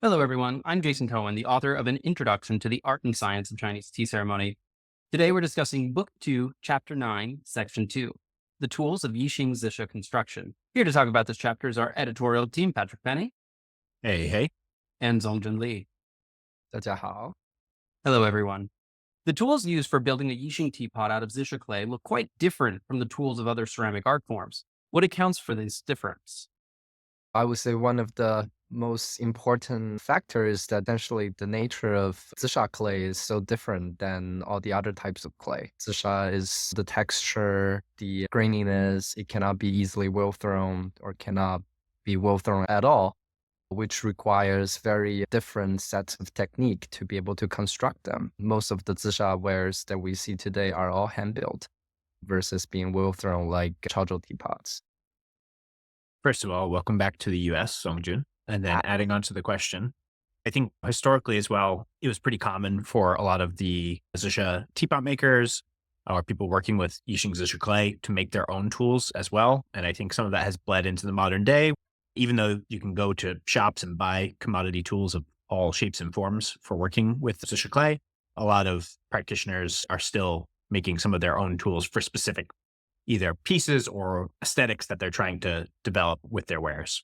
Hello, everyone. I'm Jason Cohen, the author of An Introduction to the Art and Science of Chinese Tea Ceremony. Today, we're discussing Book 2, Chapter 9, Section 2, The Tools of Yixing Zisha Construction. Here to talk about this chapter is our editorial team, Patrick Penny Hey, hey. and Zongjun Li. 大家好。 Hello, everyone. The tools used for building a Yixing teapot out of Zisha clay look quite different from the tools of other ceramic art forms. What accounts for this difference? I would say one of the most important factors is that essentially the nature of Zisha clay is so different than all the other types of clay. Zisha is the texture, the graininess, it cannot be easily well thrown or cannot be well thrown at all, which requires very different sets of technique to be able to construct them. Most of the Zisha wares that we see today are all hand-built versus being well thrown like Chaozhou teapots. First of all, welcome back to the US, Zongjun. And then adding on to the question, I think historically as well, it was pretty common for a lot of the Zisha teapot makers or people working with Yixing Zisha clay to make their own tools as well. And I think some of that has bled into the modern day, even though you can go to shops and buy commodity tools of all shapes and forms for working with Zisha clay. A lot of practitioners are still making some of their own tools for specific either pieces or aesthetics that they're trying to develop with their wares.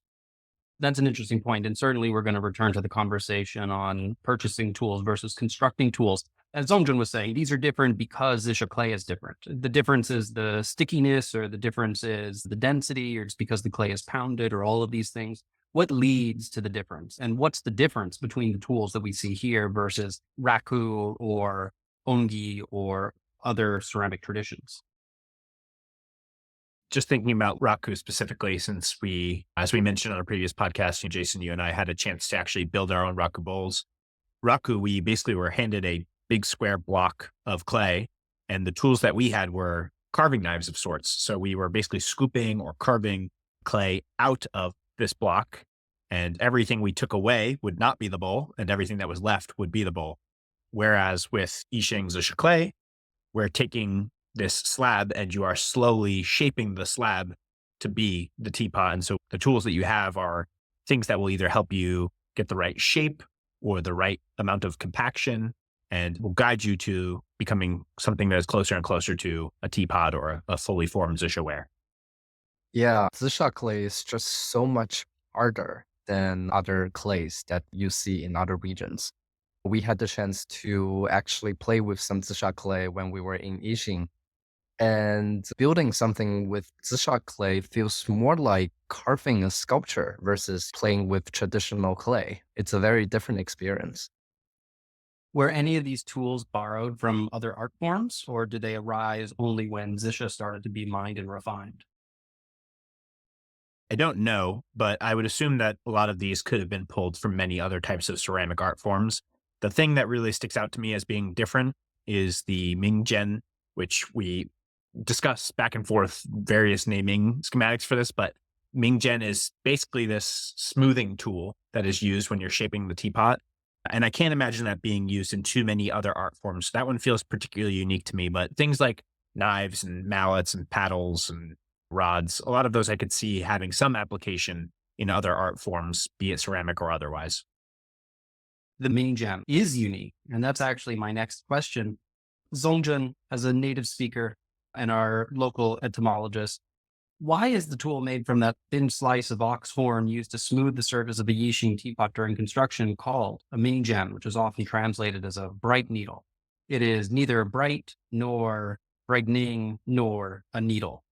That's an interesting point. And certainly we're going to return to the conversation on purchasing tools versus constructing tools. As Zongjun was saying, these are different because Zisha clay is different. The difference is the stickiness, or the difference is the density, or just because the clay is pounded, or all of these things. What leads to the difference? And what's the difference between the tools that we see here versus raku or ongi or other ceramic traditions? Just thinking about raku specifically, since as we mentioned on a previous podcast, Jason, you and I had a chance to actually build our own raku bowls. Raku, we basically were handed a big square block of clay, and the tools that we had were carving knives of sorts. So we were basically scooping or carving clay out of this block, and everything we took away would not be the bowl, and everything that was left would be the bowl. Whereas with Yixing Zisha clay, we're taking this slab and you are slowly shaping the slab to be the teapot. And so the tools that you have are things that will either help you get the right shape or the right amount of compaction and will guide you to becoming something that is closer and closer to a teapot or a fully formed Zisha ware. Yeah, Zisha clay is just so much harder than other clays that you see in other regions. We had the chance to actually play with some Zisha clay when we were in Yixing. And building something with Zisha clay feels more like carving a sculpture versus playing with traditional clay. It's a very different experience. Were any of these tools borrowed from other art forms, or did they arise only when Zisha started to be mined and refined? I don't know, but I would assume that a lot of these could have been pulled from many other types of ceramic art forms. The thing that really sticks out to me as being different is the Mingzhen, which we discuss back and forth various naming schematics for this, but Mingzhen is basically this smoothing tool that is used when you're shaping the teapot. And I can't imagine that being used in too many other art forms. That one feels particularly unique to me, but things like knives and mallets and paddles and rods, a lot of those I could see having some application in other art forms, be it ceramic or otherwise. The Mingzhen is unique. And that's actually my next question. Zongjun, as a native speaker and our local entomologist, why is the tool made from that thin slice of ox horn used to smooth the surface of the Yixing teapot during construction called a Mingzhen, which is often translated as a bright needle? It is neither bright nor brightening nor a needle.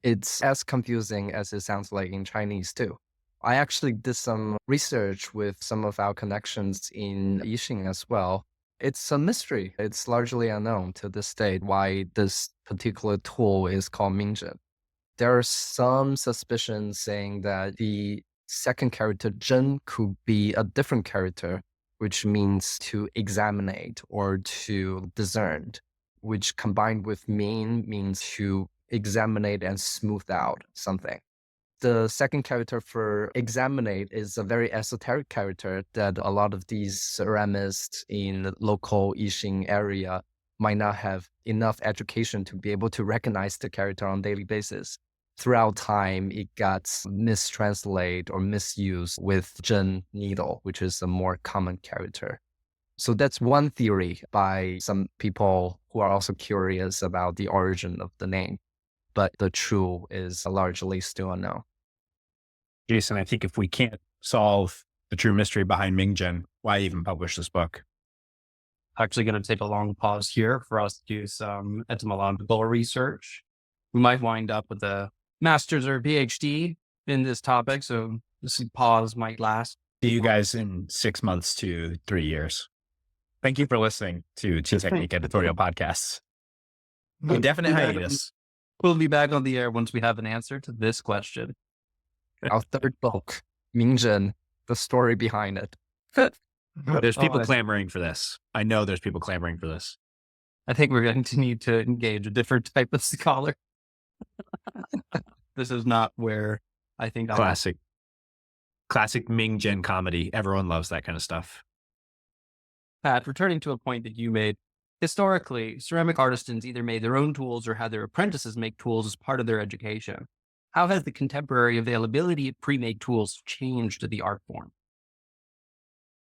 It's as confusing as it sounds like in Chinese too. I actually did some research with some of our connections in Yixing as well. It's a mystery. It's largely unknown to this day why this particular tool is called Mingzhen. There are some suspicions saying that the second character, zhen, could be a different character, which means to examinate or to discern, which combined with mean means to examinate and smooth out something. The second character for examinate is a very esoteric character that a lot of these ceramists in the local Yixing area might not have enough education to be able to recognize the character on a daily basis. throughout time, it got mistranslated or misused with Zhen needle, which is a more common character. So that's one theory by some people who are also curious about the origin of the name. But the true is largely still unknown. Jason, I think if we can't solve the true mystery behind Mingzhen, why even publish this book? Actually going to take a long pause here for us to do some etymological research. We might wind up with a master's or PhD in this topic, so this pause might last. See you guys in 6 months to 3 years. Thank you for listening to Tea Technique Editorial Podcasts. Indefinite hiatus. We'll be back on the air once we have an answer to this question. Our third book, Mingzhen, the story behind it. There's people clamoring for this. I know there's people clamoring for this. I think we're going to need to engage a different type of scholar. This is not where I think Classic Mingzhen comedy. Everyone loves that kind of stuff. Pat, returning to a point that you made, historically, ceramic artisans either made their own tools or had their apprentices make tools as part of their education. How has the contemporary availability of pre-made tools changed the art form?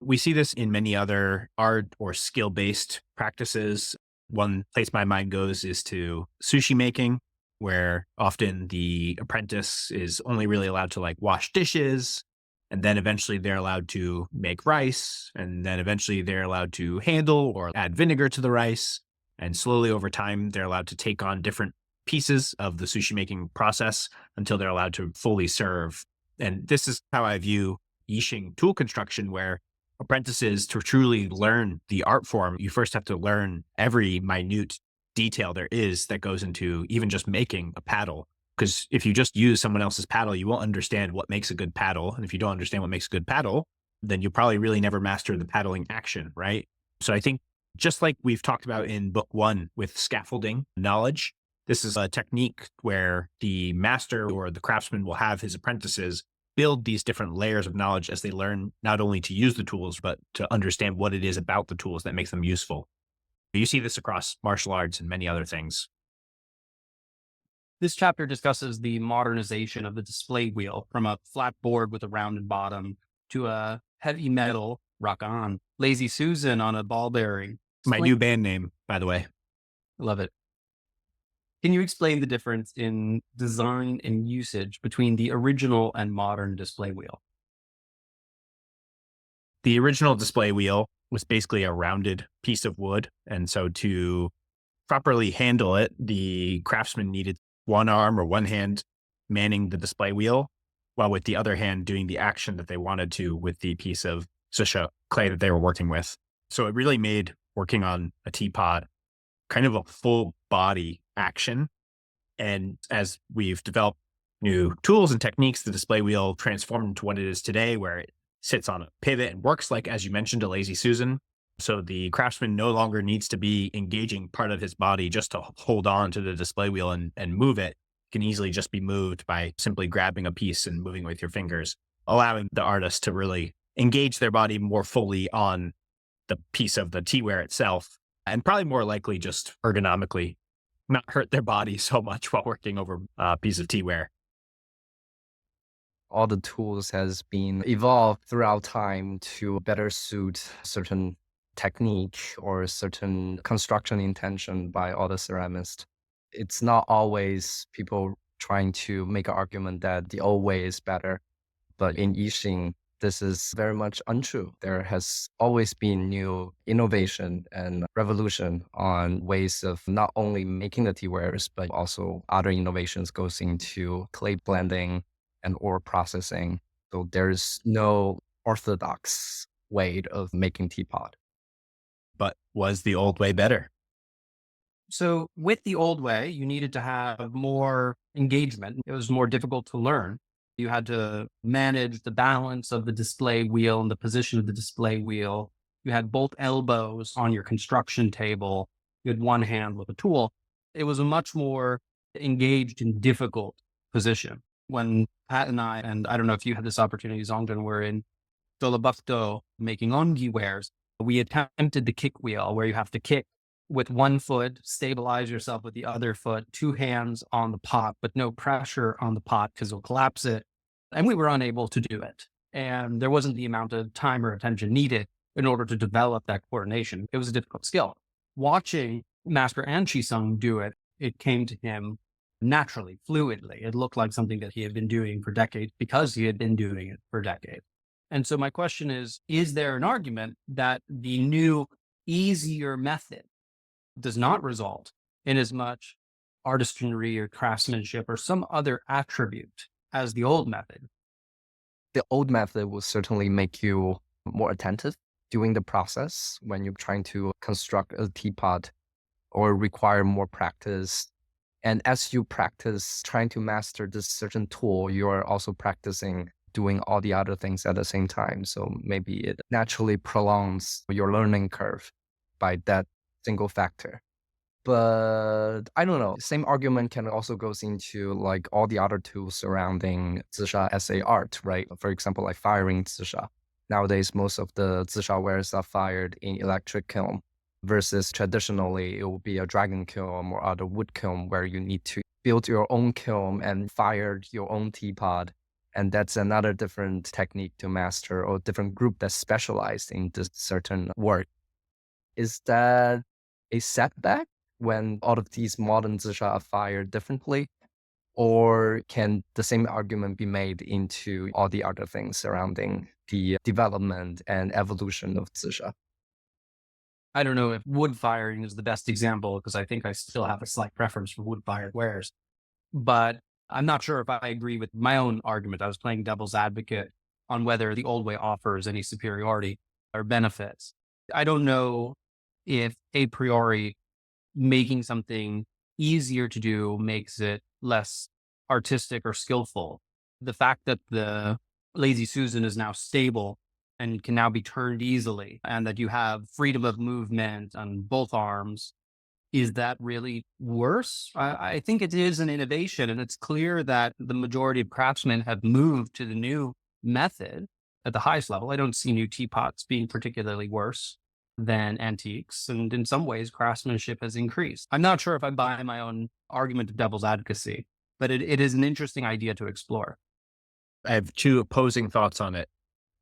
We see this in many other art or skill-based practices. One place my mind goes is to sushi making, where often the apprentice is only really allowed to wash dishes, and then eventually they're allowed to make rice, and then eventually they're allowed to handle or add vinegar to the rice. And slowly over time, they're allowed to take on different pieces of the sushi making process until they're allowed to fully serve. And this is how I view Yixing tool construction, where apprentices, to truly learn the art form, you first have to learn every minute detail there is that goes into even just making a paddle. Because if you just use someone else's paddle, you won't understand what makes a good paddle. And if you don't understand what makes a good paddle, then you'll probably really never master the paddling action, right? So I think just like we've talked about in book 1 with scaffolding knowledge, this is a technique where the master or the craftsman will have his apprentices build these different layers of knowledge as they learn not only to use the tools, but to understand what it is about the tools that makes them useful. You see this across martial arts and many other things. This chapter discusses the modernization of the display wheel from a flat board with a rounded bottom to a heavy metal rock-on Lazy Susan on a ball bearing. My new band name, by the way. Love it. Can you explain the difference in design and usage between the original and modern display wheel? The original display wheel was basically a rounded piece of wood. And so to properly handle it, the craftsman needed one arm or one hand manning the display wheel, while with the other hand doing the action that they wanted to with the piece of Zisha clay that they were working with. So it really made working on a teapot kind of a full body action. And as we've developed new tools and techniques, the display wheel transformed into what it is today, where it sits on a pivot and works like, as you mentioned, a Lazy Susan. So the craftsman no longer needs to be engaging part of his body just to hold on to the display wheel and move it. It can easily just be moved by simply grabbing a piece and moving with your fingers, allowing the artist to really engage their body more fully on the piece of the teaware itself, and probably more likely just ergonomically not hurt their body so much while working over a piece of teaware. All the tools has been evolved throughout time to better suit certain technique or certain construction intention by all the ceramists. It's not always people trying to make an argument that the old way is better, but in Yixing, this is very much untrue. There has always been new innovation and revolution on ways of not only making the teawares, but also other innovations goes into clay blending and ore processing. So there's no orthodox way of making teapot. But was the old way better? So with the old way, you needed to have more engagement. It was more difficult to learn. You had to manage the balance of the display wheel and the position of the display wheel. You had both elbows on your construction table. You had one hand with a tool. It was a much more engaged and difficult position. When Pat and I don't know if you had this opportunity, Zongjun, were in Dolabakdo making ongi wares. We attempted the kick wheel where you have to kick with one foot, stabilize yourself with the other foot, two hands on the pot, but no pressure on the pot because it'll collapse it. And we were unable to do it. And there wasn't the amount of time or attention needed in order to develop that coordination. It was a difficult skill. Watching Master An Qiseng do it, it came to him naturally, fluidly. It looked like something that he had been doing for decades because he had been doing it for decades. And so my question is there an argument that the new, easier method does not result in as much artistry or craftsmanship or some other attribute as the old method? The old method will certainly make you more attentive during the process when you're trying to construct a teapot or require more practice. And as you practice trying to master this certain tool, you're also practicing doing all the other things at the same time. So maybe it naturally prolongs your learning curve by that single factor. But I don't know. Same argument can also goes into like all the other tools surrounding Zisha as a art, right? For example, like firing Zisha. Nowadays, most of the Zisha wares are fired in electric kiln versus traditionally it would be a dragon kiln or other wood kiln where you need to build your own kiln and fire your own teapot. And that's another different technique to master or different group that's specialized in this certain work. Is that a setback when all of these modern Zisha are fired differently? Or can the same argument be made into all the other things surrounding the development and evolution of Zisha? I don't know if wood firing is the best example because I think I still have a slight preference for wood fired wares. But I'm not sure if I agree with my own argument. I was playing devil's advocate on whether the old way offers any superiority or benefits. I don't know if a priori making something easier to do makes it less artistic or skillful. The fact that the Lazy Susan is now stable and can now be turned easily, and that you have freedom of movement on both arms, is that really worse? I think it is an innovation, and it's clear that the majority of craftsmen have moved to the new method at the highest level. I don't see new teapots being particularly worse than antiques, and in some ways, craftsmanship has increased. I'm not sure if I buy my own argument of devil's advocacy, but it is an interesting idea to explore. I have two opposing thoughts on it.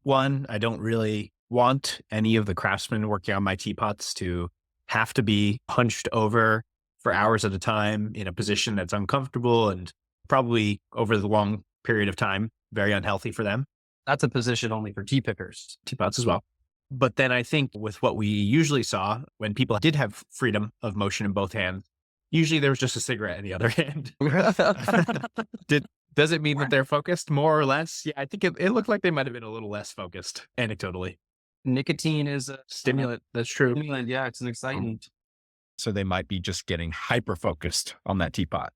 One, I don't really want any of the craftsmen working on my teapots to have to be hunched over for hours at a time in a position that's uncomfortable and probably over the long period of time, very unhealthy for them. That's a position only for tea pickers. Teapots as well. But then I think with what we usually saw when people did have freedom of motion in both hands, usually there was just a cigarette in the other hand. Does it mean that they're focused more or less? Yeah, I think it looked like they might have been a little less focused, anecdotally. Nicotine is a Stimulant, that's true. stimulant. Yeah, it's an excitant. So they might be just getting hyper-focused on that teapot.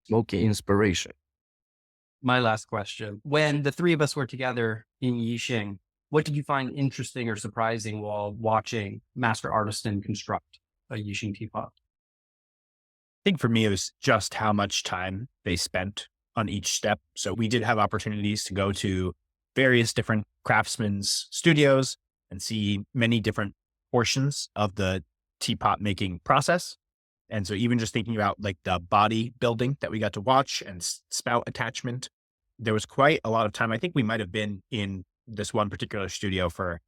Smoky inspiration. My last question. When the three of us were together in Yixing, what did you find interesting or surprising while watching Master Artisan construct a Yixing teapot? I think for me, it was just how much time they spent on each step. So we did have opportunities to go to various different craftsmen's studios and see many different portions of the teapot making process. And so even just thinking about like the body building that we got to watch and spout attachment, there was quite a lot of time. I think we might have been in this one particular studio for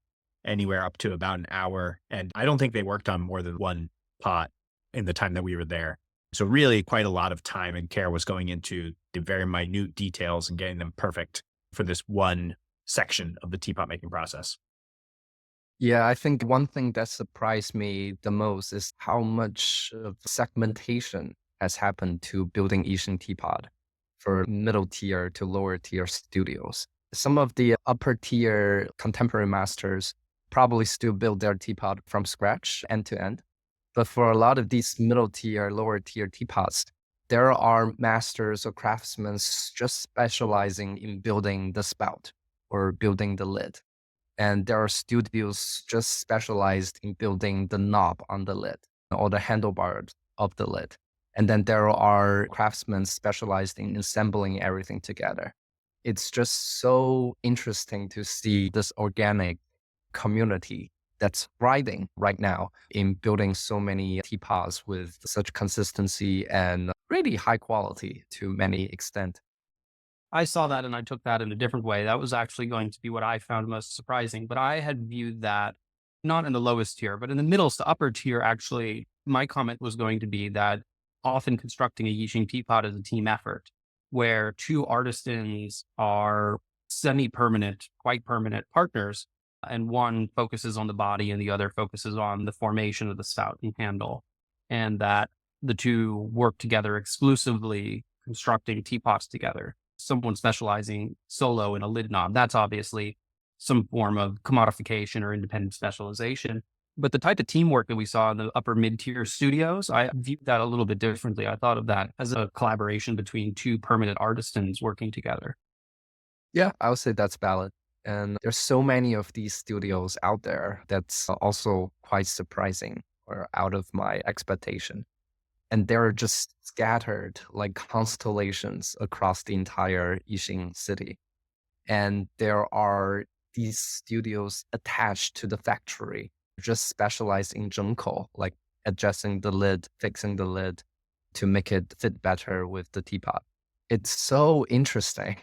anywhere up to about an hour. And I don't think they worked on more than one pot in the time that we were there. So really quite a lot of time and care was going into the very minute details and getting them perfect for this one section of the teapot making process. Yeah, I think one thing that surprised me the most is how much of segmentation has happened to building Yixing teapot for middle tier to lower tier studios. Some of the upper tier contemporary masters probably still build their teapot from scratch end to end. But for a lot of these middle tier, lower tier teapots, there are masters or craftsmen just specializing in building the spout or building the lid. And there are studios just specialized in building the knob on the lid or the handlebar of the lid. And then there are craftsmen specialized in assembling everything together. It's just so interesting to see this organic community that's thriving right now in building so many teapots with such consistency and really high quality to many extent. I saw that and I took that in a different way. That was actually going to be what I found most surprising. But I had viewed that not in the lowest tier, but in the middle to upper tier, actually, my comment was going to be that often constructing a Yixing teapot is a team effort where two artisans are semi permanent, quite permanent partners. And one focuses on the body and the other focuses on the formation of the spout and handle. And that the two work together exclusively constructing teapots together. Someone specializing solo in a lid knob. That's obviously some form of commodification or independent specialization. But the type of teamwork that we saw in the upper mid-tier studios, I viewed that a little bit differently. I thought of that as a collaboration between two permanent artisans working together. Yeah, I would say that's valid. And there's so many of these studios out there that's also quite surprising or out of my expectation. And they're just scattered like constellations across the entire Yixing city. And there are these studios attached to the factory, just specialized in zhengkou, like adjusting the lid, fixing the lid to make it fit better with the teapot. It's so interesting.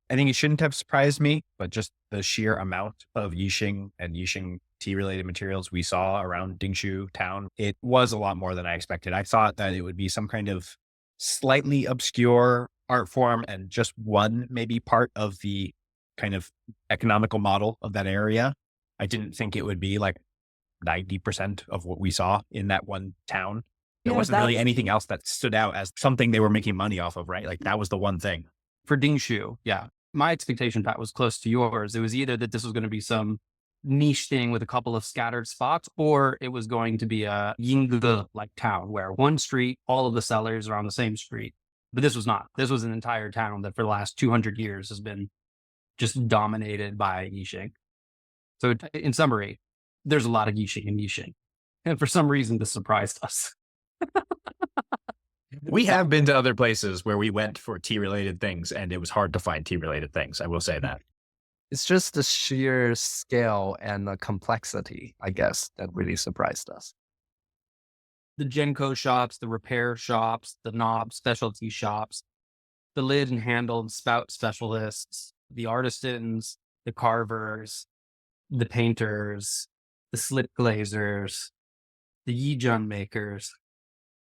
I think it shouldn't have surprised me, but just the sheer amount of Yixing and Yixing tea related materials we saw around Dingshu town, it was a lot more than I expected. I thought that it would be some kind of slightly obscure art form and just one maybe part of the kind of economical model of that area. I didn't think it would be like 90% of what we saw in that one town. There Yeah, wasn't really that's anything else that stood out as something they were making money off of, right? Like that was the one thing. for Dingshu. Yeah. My expectation, Pat, was close to yours. It was either that this was going to be some niche thing with a couple of scattered spots, or it was going to be a Yingge like town where one street, all of the sellers are on the same street. But this was not. This was an entire town that for the last 200 years has been just dominated by Yixing. So in summary, there's a lot of Yixing in Yixing. And for some reason, this surprised us. We have been to other places where we went for tea related things and it was hard to find tea related things. I will say that. It's just the sheer scale and the complexity, I guess, that really surprised us. The Genko shops, the repair shops, the knob specialty shops, the lid and handle and spout specialists, the artisans, the carvers, the painters, the slip glazers, the Yijun makers.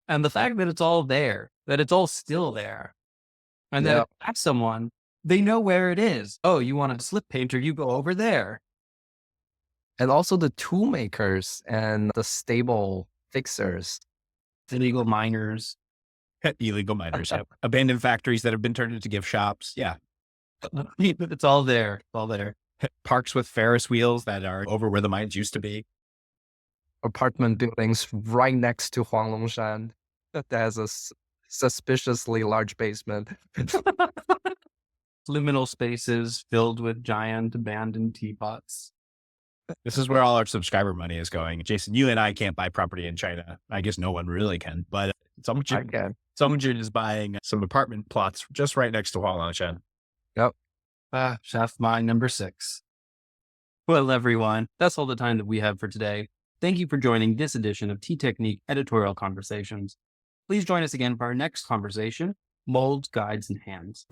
And the fact that it's all there, that it's all still there, and that Yeah. if you ask someone, they know where it is. Oh, you want a slip painter, you go over there. And also the tool makers and the stable fixers. Illegal miners. Illegal miners, yep. Abandoned factories that have been turned into gift shops. Yeah. It's all there. It's all there. Parks with Ferris wheels that are over where the mines used to be. Apartment buildings right next to Huanglongshan that has a suspiciously large basement. Liminal spaces filled with giant abandoned teapots. This is where all our subscriber money is going. Jason, you and I can't buy property in China. I guess no one really can, but Zongjun is buying some apartment plots just right next to Huanglangshan. Chef mine number 6. Well, everyone, that's all the time that we have for today. Thank you for joining this edition of Tea Technique Editorial Conversations. Please join us again for our next conversation, Molds, Guides, and Hands.